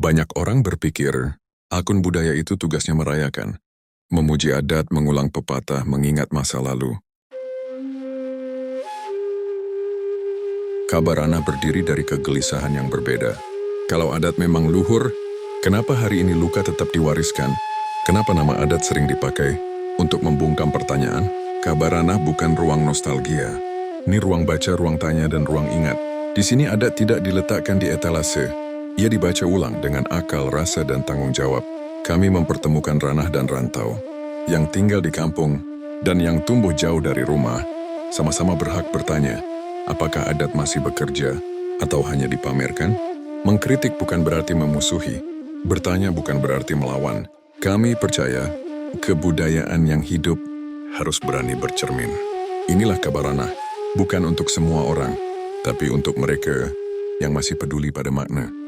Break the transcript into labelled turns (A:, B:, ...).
A: Banyak orang berpikir, akun budaya itu tugasnya merayakan, memuji adat, mengulang pepatah, mengingat masa lalu. Kabarana berdiri dari kegelisahan yang berbeda. Kalau adat memang luhur, kenapa hari ini luka tetap diwariskan? Kenapa nama adat sering dipakai? Untuk membungkam pertanyaan, Kabarana bukan ruang nostalgia. Ini ruang baca, ruang tanya, dan ruang ingat. Di sini adat tidak diletakkan di etalase. Ia dibaca ulang dengan akal, rasa, dan tanggung jawab. Kami mempertemukan ranah dan rantau, yang tinggal di kampung, dan yang tumbuh jauh dari rumah, sama-sama berhak bertanya, apakah adat masih bekerja, atau hanya dipamerkan? Mengkritik bukan berarti memusuhi, bertanya bukan berarti melawan. Kami percaya, kebudayaan yang hidup harus berani bercermin. Inilah Kabarana, bukan untuk semua orang, tapi untuk mereka yang masih peduli pada makna.